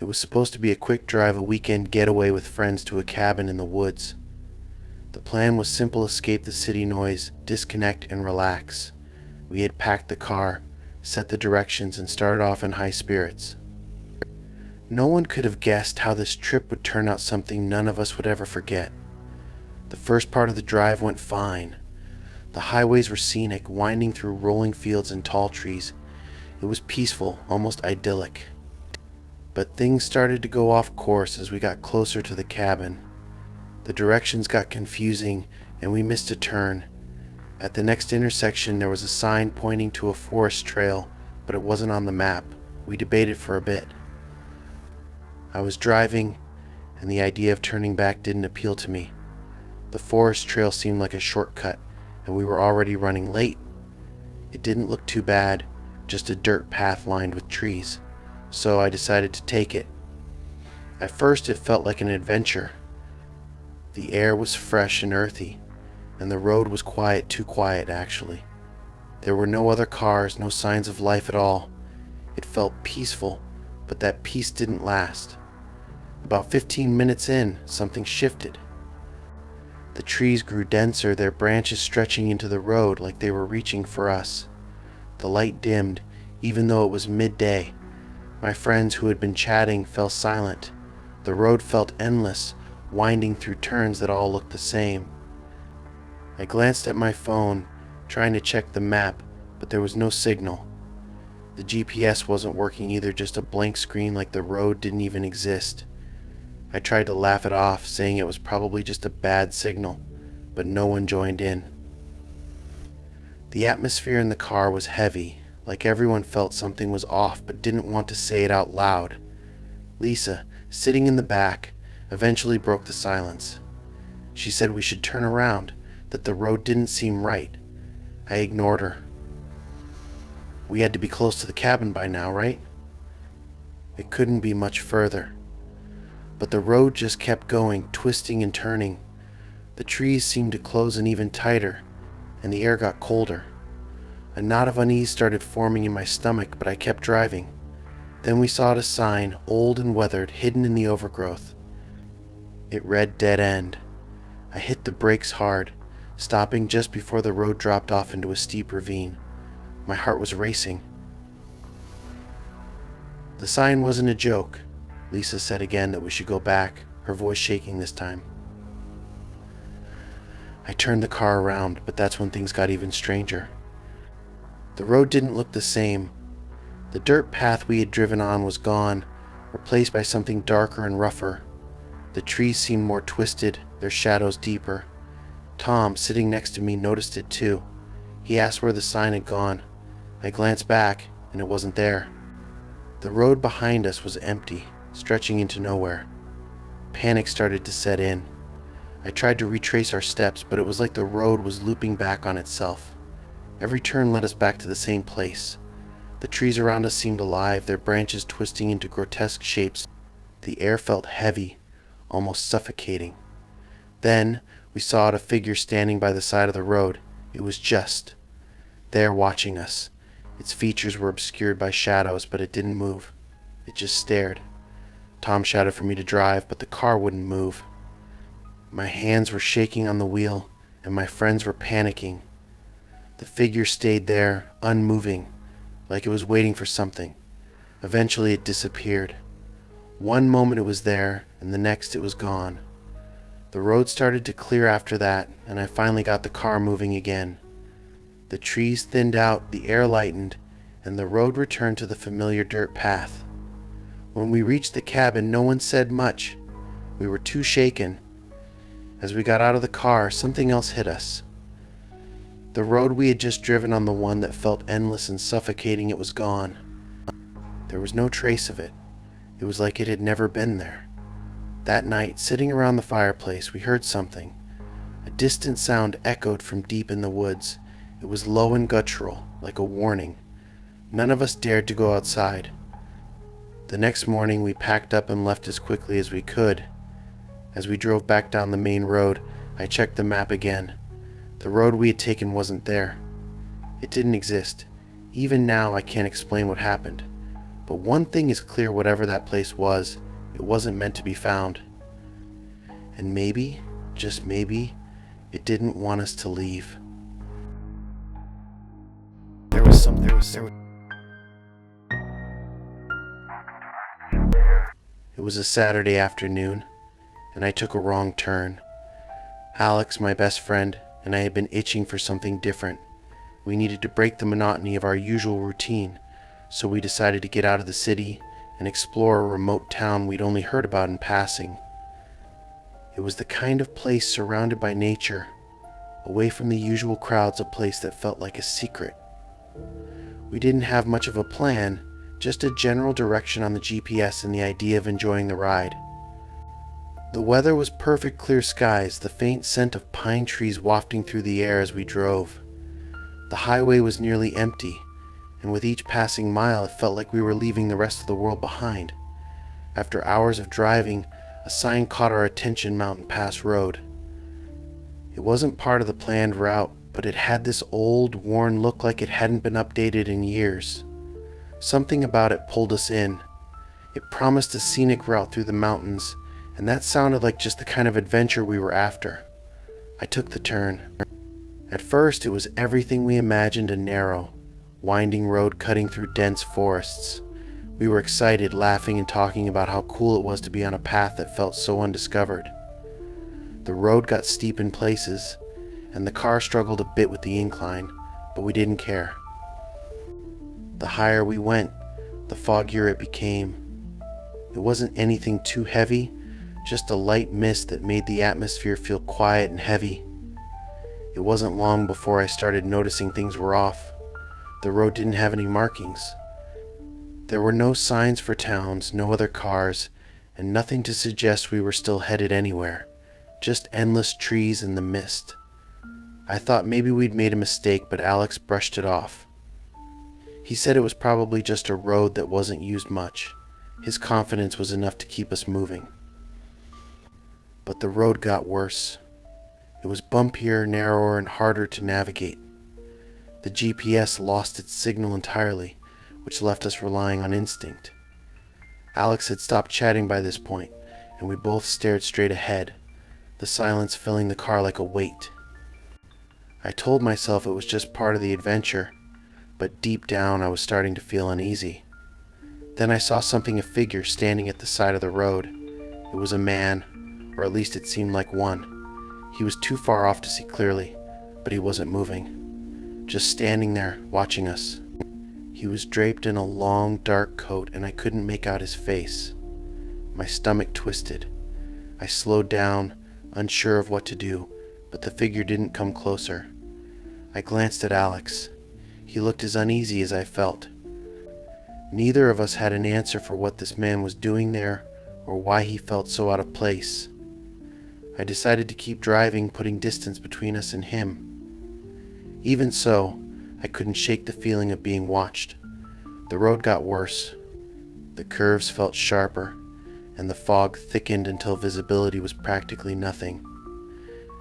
It was supposed to be a quick drive, a weekend getaway with friends to a cabin in the woods. The plan was simple: escape the city noise, disconnect, and relax. We had packed the car, set the directions, and started off in high spirits. No one could have guessed how this trip would turn out something none of us would ever forget. The first part of the drive went fine. The highways were scenic, winding through rolling fields and tall trees. It was peaceful, almost idyllic. But things started to go off course as we got closer to the cabin. The directions got confusing and we missed a turn. At the next intersection there was a sign pointing to a forest trail, but it wasn't on the map. We debated for a bit. I was driving, and the idea of turning back didn't appeal to me. The forest trail seemed like a shortcut, and we were already running late. It didn't look too bad, just a dirt path lined with trees, so I decided to take it. At first it felt like an adventure. The air was fresh and earthy, and the road was quiet, too quiet actually. There were no other cars, no signs of life at all. It felt peaceful, but that peace didn't last. About 15 minutes in, something shifted. The trees grew denser, their branches stretching into the road like they were reaching for us. The light dimmed, even though it was midday. My friends who had been chatting fell silent. The road felt endless, winding through turns that all looked the same. I glanced at my phone, trying to check the map, but there was no signal. The GPS wasn't working either, just a blank screen like the road didn't even exist. I tried to laugh it off, saying it was probably just a bad signal, but no one joined in. The atmosphere in the car was heavy, like everyone felt something was off but didn't want to say it out loud. Lisa, sitting in the back, eventually broke the silence. She said we should turn around, that the road didn't seem right. I ignored her. We had to be close to the cabin by now, right? It couldn't be much further. But the road just kept going, twisting and turning. The trees seemed to close in even tighter, and the air got colder. A knot of unease started forming in my stomach, but I kept driving. Then we saw a sign, old and weathered, hidden in the overgrowth. It read "Dead End." I hit the brakes hard, stopping just before the road dropped off into a steep ravine. My heart was racing. The sign wasn't a joke. Lisa said again that we should go back, her voice shaking this time. I turned the car around, but that's when things got even stranger. The road didn't look the same. The dirt path we had driven on was gone, replaced by something darker and rougher. The trees seemed more twisted, their shadows deeper. Tom, sitting next to me, noticed it too. He asked where the sign had gone. I glanced back, and it wasn't there. The road behind us was empty, stretching into nowhere. Panic started to set in. I tried to retrace our steps, but it was like the road was looping back on itself. Every turn led us back to the same place. The trees around us seemed alive, their branches twisting into grotesque shapes. The air felt heavy, almost suffocating. Then we saw a figure standing by the side of the road. It was just there, watching us. Its features were obscured by shadows, but it didn't move. It just stared. Tom shouted for me to drive, but the car wouldn't move. My hands were shaking on the wheel, and my friends were panicking. The figure stayed there, unmoving, like it was waiting for something. Eventually it disappeared. One moment it was there, and the next it was gone. The road started to clear after that, and I finally got the car moving again. The trees thinned out, the air lightened, and the road returned to the familiar dirt path. When we reached the cabin, no one said much. We were too shaken. As we got out of the car, something else hit us. The road we had just driven on, the one that felt endless and suffocating, it was gone. There was no trace of it. It was like it had never been there. That night, sitting around the fireplace, we heard something. A distant sound echoed from deep in the woods. It was low and guttural, like a warning. None of us dared to go outside. The next morning, we packed up and left as quickly as we could. As we drove back down the main road, I checked the map again. The road we had taken wasn't there. It didn't exist. Even now, I can't explain what happened. But one thing is clear: whatever that place was, it wasn't meant to be found. And maybe, just maybe, it didn't want us to leave. It was a Saturday afternoon, and I took a wrong turn. Alex, my best friend, and I had been itching for something different. We needed to break the monotony of our usual routine, so we decided to get out of the city and explore a remote town we'd only heard about in passing. It was the kind of place surrounded by nature, away from the usual crowds, a place that felt like a secret. We didn't have much of a plan, just a general direction on the GPS and the idea of enjoying the ride. The weather was perfect, clear skies, the faint scent of pine trees wafting through the air as we drove. The highway was nearly empty, and with each passing mile it felt like we were leaving the rest of the world behind. After hours of driving, a sign caught our attention: Mountain Pass Road. It wasn't part of the planned route, but it had this old, worn look, like it hadn't been updated in years. Something about it pulled us in. It promised a scenic route through the mountains, and that sounded like just the kind of adventure we were after. I took the turn. At first, it was everything we imagined: a narrow, winding road cutting through dense forests. We were excited, laughing and talking about how cool it was to be on a path that felt so undiscovered. The road got steep in places, and the car struggled a bit with the incline, but we didn't care. The higher we went, the foggier it became. It wasn't anything too heavy, just a light mist that made the atmosphere feel quiet and heavy. It wasn't long before I started noticing things were off. The road didn't have any markings. There were no signs for towns, no other cars, and nothing to suggest we were still headed anywhere. Just endless trees and the mist. I thought maybe we'd made a mistake, but Alex brushed it off. He said it was probably just a road that wasn't used much. His confidence was enough to keep us moving. But the road got worse. It was bumpier, narrower, and harder to navigate. The GPS lost its signal entirely, which left us relying on instinct. Alex had stopped chatting by this point, and we both stared straight ahead, the silence filling the car like a weight. I told myself it was just part of the adventure, but deep down I was starting to feel uneasy. Then I saw something, a figure standing at the side of the road. It was a man, or at least it seemed like one. He was too far off to see clearly, but he wasn't moving, just standing there, watching us. He was draped in a long, dark coat, and I couldn't make out his face. My stomach twisted. I slowed down, unsure of what to do, but the figure didn't come closer. I glanced at Alex. He looked as uneasy as I felt. Neither of us had an answer for what this man was doing there or why he felt so out of place. I decided to keep driving, putting distance between us and him. Even so, I couldn't shake the feeling of being watched. The road got worse. The curves felt sharper, and the fog thickened until visibility was practically nothing.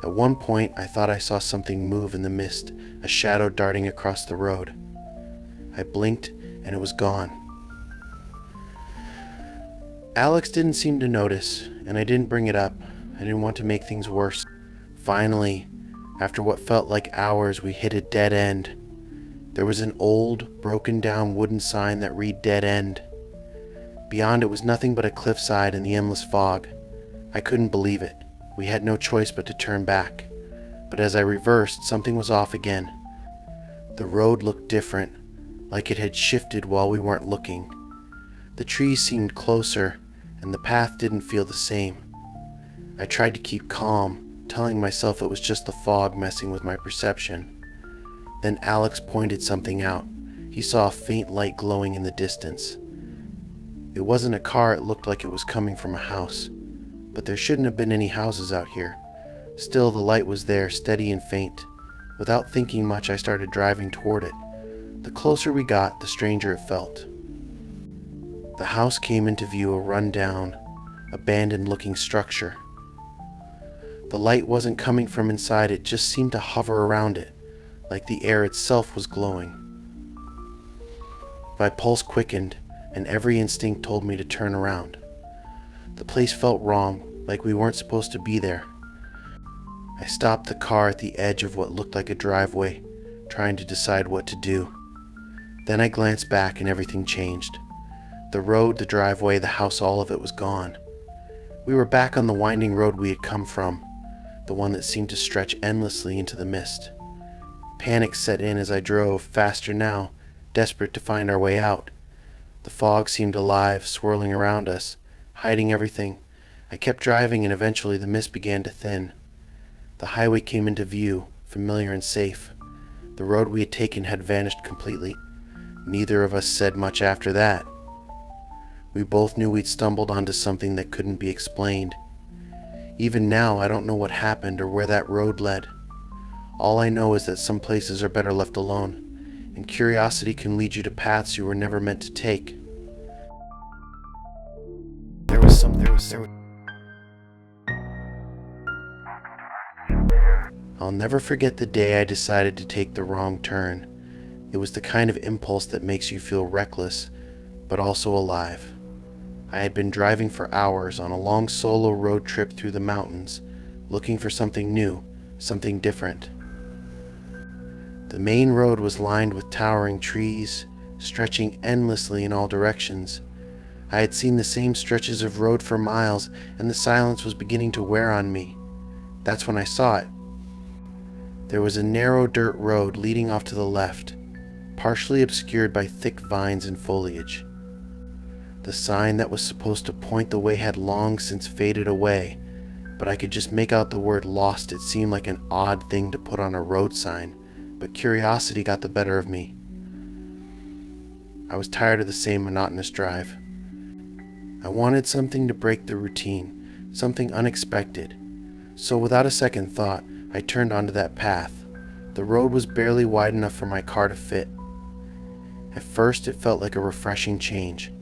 At one point, I thought I saw something move in the mist, a shadow darting across the road. I blinked, and it was gone. Alex didn't seem to notice, and I didn't bring it up. I didn't want to make things worse. Finally, after what felt like hours, we hit a dead end. There was an old, broken-down wooden sign that read "Dead End." Beyond it was nothing but a cliffside and the endless fog. I couldn't believe it. We had no choice but to turn back. But as I reversed, something was off again. The road looked different, like it had shifted while we weren't looking. The trees seemed closer, and the path didn't feel the same. I tried to keep calm, telling myself it was just the fog messing with my perception. Then Alex pointed something out. He saw a faint light glowing in the distance. It wasn't a car, it looked like it was coming from a house. But there shouldn't have been any houses out here. Still, the light was there, steady and faint. Without thinking much, I started driving toward it. The closer we got, the stranger it felt. The house came into view, a run-down, abandoned-looking structure. The light wasn't coming from inside, it just seemed to hover around it, like the air itself was glowing. My pulse quickened, and every instinct told me to turn around. The place felt wrong, like we weren't supposed to be there. I stopped the car at the edge of what looked like a driveway, trying to decide what to do. Then I glanced back and everything changed. The road, the driveway, the house, all of it was gone. We were back on the winding road we had come from, the one that seemed to stretch endlessly into the mist. Panic set in as I drove, faster now, desperate to find our way out. The fog seemed alive, swirling around us, hiding everything. I kept driving and eventually the mist began to thin. The highway came into view, familiar and safe. The road we had taken had vanished completely. Neither of us said much after that. We both knew we'd stumbled onto something that couldn't be explained. Even now, I don't know what happened or where that road led. All I know is that some places are better left alone, and curiosity can lead you to paths you were never meant to take. There was I'll never forget the day I decided to take the wrong turn. It was the kind of impulse that makes you feel reckless, but also alive. I had been driving for hours on a long solo road trip through the mountains, looking for something new, something different. The main road was lined with towering trees, stretching endlessly in all directions. I had seen the same stretches of road for miles, and the silence was beginning to wear on me. That's when I saw it. There was a narrow dirt road leading off to the left, partially obscured by thick vines and foliage. The sign that was supposed to point the way had long since faded away, but I could just make out the word lost. It seemed like an odd thing to put on a road sign, but curiosity got the better of me. I was tired of the same monotonous drive. I wanted something to break the routine, something unexpected. So without a second thought, I turned onto that path. The road was barely wide enough for my car to fit. At first, it felt like a refreshing change.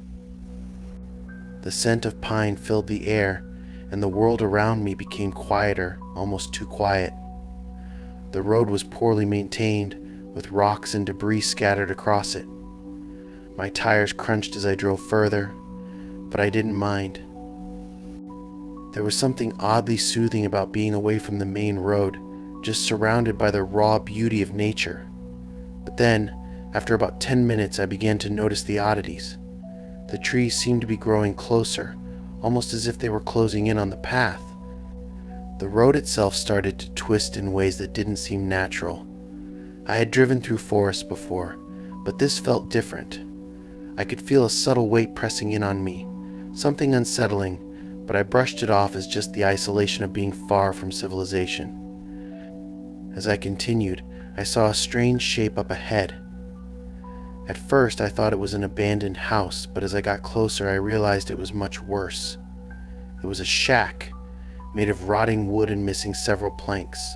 The scent of pine filled the air, and the world around me became quieter, almost too quiet. The road was poorly maintained, with rocks and debris scattered across it. My tires crunched as I drove further, but I didn't mind. There was something oddly soothing about being away from the main road, just surrounded by the raw beauty of nature. But then, after about 10 minutes, I began to notice the oddities. The trees seemed to be growing closer, almost as if they were closing in on the path. The road itself started to twist in ways that didn't seem natural. I had driven through forests before, but this felt different. I could feel a subtle weight pressing in on me, something unsettling, but I brushed it off as just the isolation of being far from civilization. As I continued, I saw a strange shape up ahead. At first, I thought it was an abandoned house, but as I got closer, I realized it was much worse. It was a shack, made of rotting wood and missing several planks.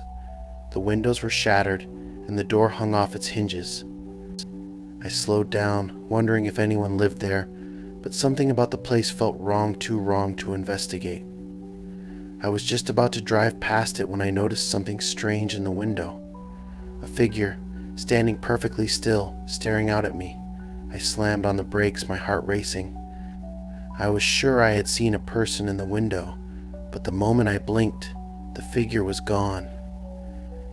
The windows were shattered, and the door hung off its hinges. I slowed down, wondering if anyone lived there, but something about the place felt wrong, too wrong to investigate. I was just about to drive past it when I noticed something strange in the window. A figure, standing perfectly still, staring out at me. I slammed on the brakes, my heart racing. I was sure I had seen a person in the window, but the moment I blinked, the figure was gone.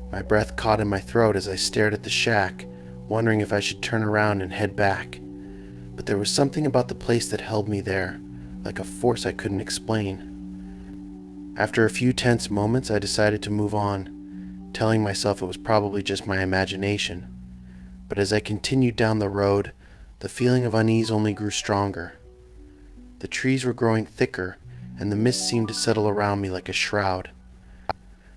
My breath caught in my throat as I stared at the shack, wondering if I should turn around and head back. But there was something about the place that held me there, like a force I couldn't explain. After a few tense moments, I decided to move on, telling myself it was probably just my imagination. But as I continued down the road, the feeling of unease only grew stronger. The trees were growing thicker, and the mist seemed to settle around me like a shroud.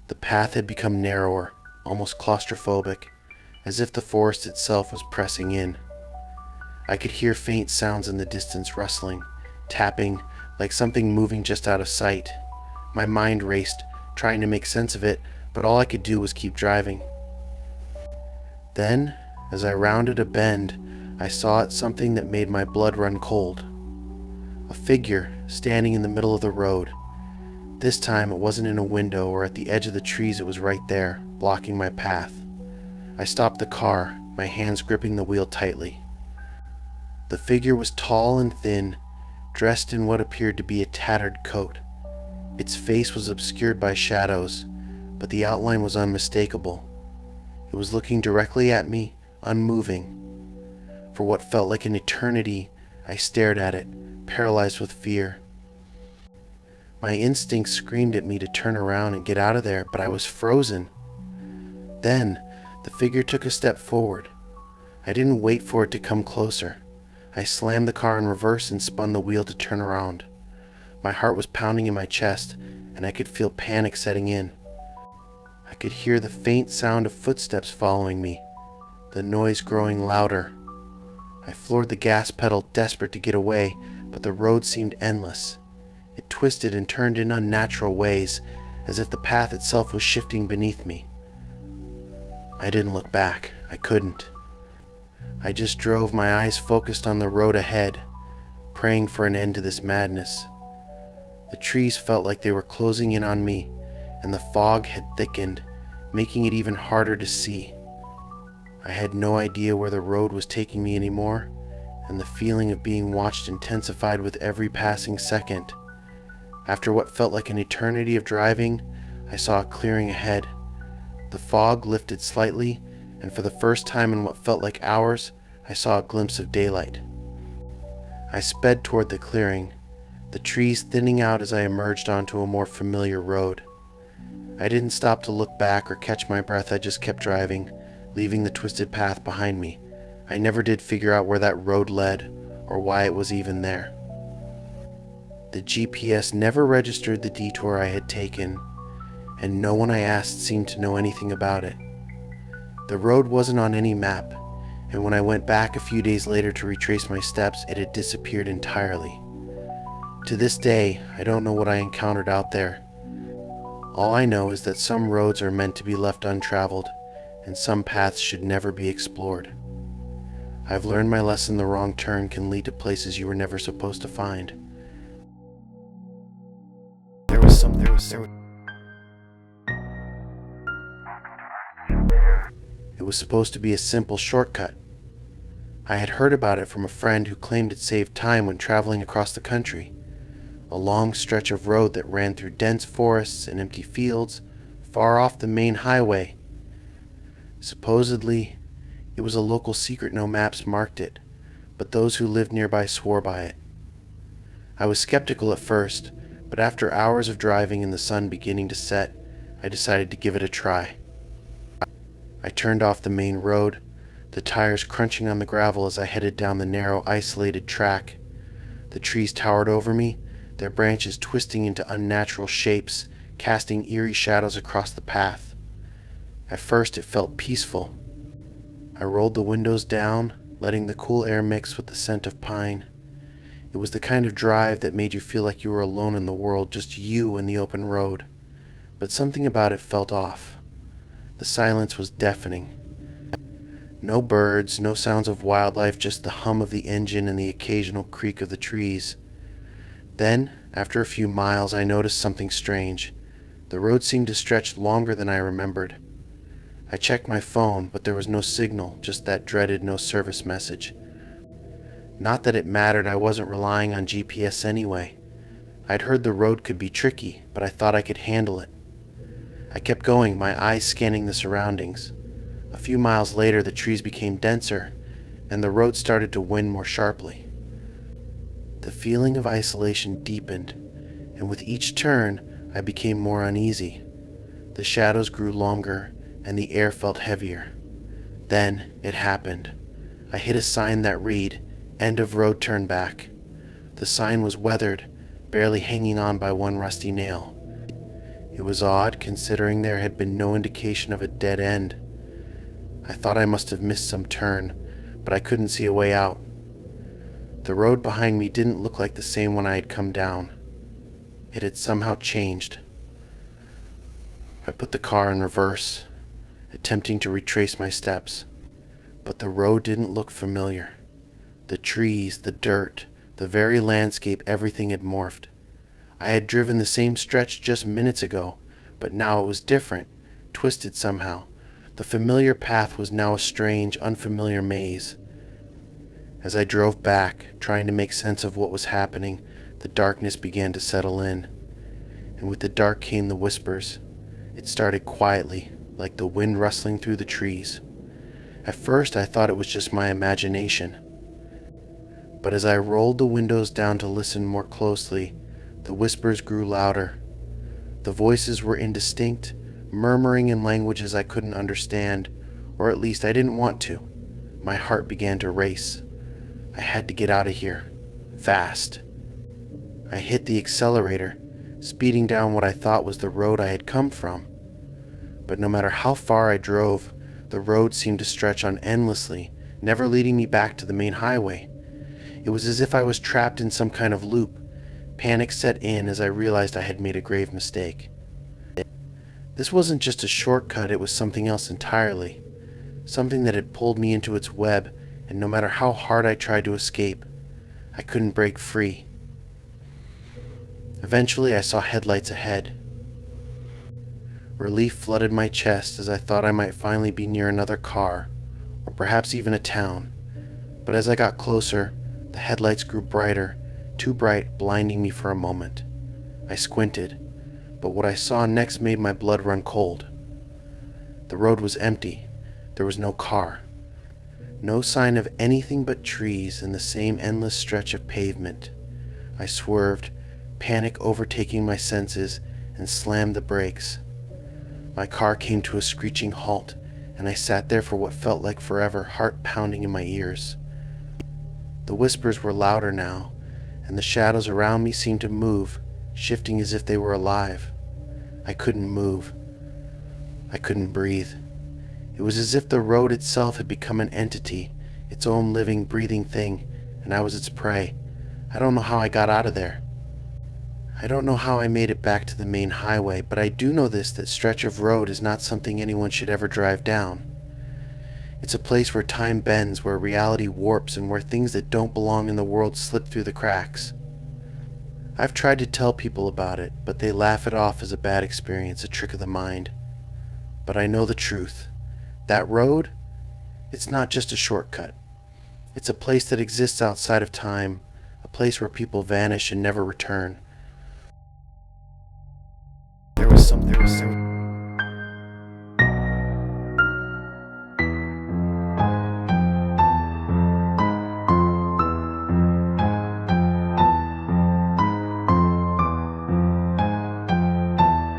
The path had become narrower, almost claustrophobic, as if the forest itself was pressing in. I could hear faint sounds in the distance, rustling, tapping, like something moving just out of sight. My mind raced, trying to make sense of it, but all I could do was keep driving. Then, as I rounded a bend, I saw something that made my blood run cold. A figure standing in the middle of the road. This time it wasn't in a window or at the edge of the trees, it was right there, blocking my path. I stopped the car, my hands gripping the wheel tightly. The figure was tall and thin, dressed in what appeared to be a tattered coat. Its face was obscured by shadows, but the outline was unmistakable. It was looking directly at me, unmoving. For what felt like an eternity, I stared at it, paralyzed with fear. My instincts screamed at me to turn around and get out of there, but I was frozen. Then, the figure took a step forward. I didn't wait for it to come closer. I slammed the car in reverse and spun the wheel to turn around. My heart was pounding in my chest, and I could feel panic setting in. I could hear the faint sound of footsteps following me, the noise growing louder. I floored the gas pedal, desperate to get away, but the road seemed endless. It twisted and turned in unnatural ways, as if the path itself was shifting beneath me. I didn't look back. I couldn't. I just drove, my eyes focused on the road ahead, praying for an end to this madness. The trees felt like they were closing in on me, and the fog had thickened, making it even harder to see. I had no idea where the road was taking me anymore, and the feeling of being watched intensified with every passing second. After what felt like an eternity of driving, I saw a clearing ahead. The fog lifted slightly, and for the first time in what felt like hours, I saw a glimpse of daylight. I sped toward the clearing, the trees thinning out as I emerged onto a more familiar road. I didn't stop to look back or catch my breath. I just kept driving, leaving the twisted path behind me. I never did figure out where that road led, or why it was even there. The GPS never registered the detour I had taken, and no one I asked seemed to know anything about it. The road wasn't on any map, and when I went back a few days later to retrace my steps, it had disappeared entirely. To this day, I don't know what I encountered out there. All I know is that some roads are meant to be left untraveled, and some paths should never be explored. I've learned my lesson: the wrong turn can lead to places you were never supposed to find. It was supposed to be a simple shortcut. I had heard about it from a friend who claimed it saved time when traveling across the country. A long stretch of road that ran through dense forests and empty fields, far off the main highway. Supposedly, it was a local secret. No maps marked it, but those who lived nearby swore by it. I was skeptical at first, but after hours of driving and the sun beginning to set, I decided to give it a try. I turned off the main road, the tires crunching on the gravel as I headed down the narrow, isolated track. The trees towered over me, their branches twisting into unnatural shapes, casting eerie shadows across the path. At first it felt peaceful. I rolled the windows down, letting the cool air mix with the scent of pine. It was the kind of drive that made you feel like you were alone in the world, just you and the open road. But something about it felt off. The silence was deafening. No birds, no sounds of wildlife, just the hum of the engine and the occasional creak of the trees. Then, after a few miles, I noticed something strange. The road seemed to stretch longer than I remembered. I checked my phone, but there was no signal, just that dreaded no service message. Not that it mattered, I wasn't relying on GPS anyway. I'd heard the road could be tricky, but I thought I could handle it. I kept going, my eyes scanning the surroundings. A few miles later, the trees became denser, and the road started to wind more sharply. The feeling of isolation deepened, and with each turn, I became more uneasy. The shadows grew longer, and the air felt heavier. Then it happened. I hit a sign that read, "End of road, turn back." The sign was weathered, barely hanging on by one rusty nail. It was odd, considering there had been no indication of a dead end. I thought I must have missed some turn, but I couldn't see a way out. The road behind me didn't look like the same one I had come down. It had somehow changed. I put the car in reverse, attempting to retrace my steps, but the road didn't look familiar. The trees, the dirt, the very landscape, everything had morphed. I had driven the same stretch just minutes ago, but now it was different, twisted somehow. The familiar path was now a strange, unfamiliar maze. As I drove back, trying to make sense of what was happening, the darkness began to settle in. And with the dark came the whispers. It started quietly, like the wind rustling through the trees. At first I thought it was just my imagination. But as I rolled the windows down to listen more closely, the whispers grew louder. The voices were indistinct, murmuring in languages I couldn't understand, or at least I didn't want to. My heart began to race. I had to get out of here. Fast. I hit the accelerator, speeding down what I thought was the road I had come from. But no matter how far I drove, the road seemed to stretch on endlessly, never leading me back to the main highway. It was as if I was trapped in some kind of loop. Panic set in as I realized I had made a grave mistake. This wasn't just a shortcut, it was something else entirely. Something that had pulled me into its web, and no matter how hard I tried to escape, I couldn't break free. Eventually I saw headlights ahead. Relief flooded my chest as I thought I might finally be near another car, or perhaps even a town. But as I got closer, the headlights grew brighter, too bright, blinding me for a moment. I squinted, but what I saw next made my blood run cold. The road was empty. There was no car. No sign of anything but trees and the same endless stretch of pavement. I swerved, panic overtaking my senses, and slammed the brakes. My car came to a screeching halt, and I sat there for what felt like forever, heart pounding in my ears. The whispers were louder now, and the shadows around me seemed to move, shifting as if they were alive. I couldn't move. I couldn't breathe. It was as if the road itself had become an entity, its own living, breathing thing, and I was its prey. I don't know how I got out of there. I don't know how I made it back to the main highway, but I do know this, that stretch of road is not something anyone should ever drive down. It's a place where time bends, where reality warps, and where things that don't belong in the world slip through the cracks. I've tried to tell people about it, but they laugh it off as a bad experience, a trick of the mind. But I know the truth. That road, it's not just a shortcut. It's a place that exists outside of time, a place where people vanish and never return. There was something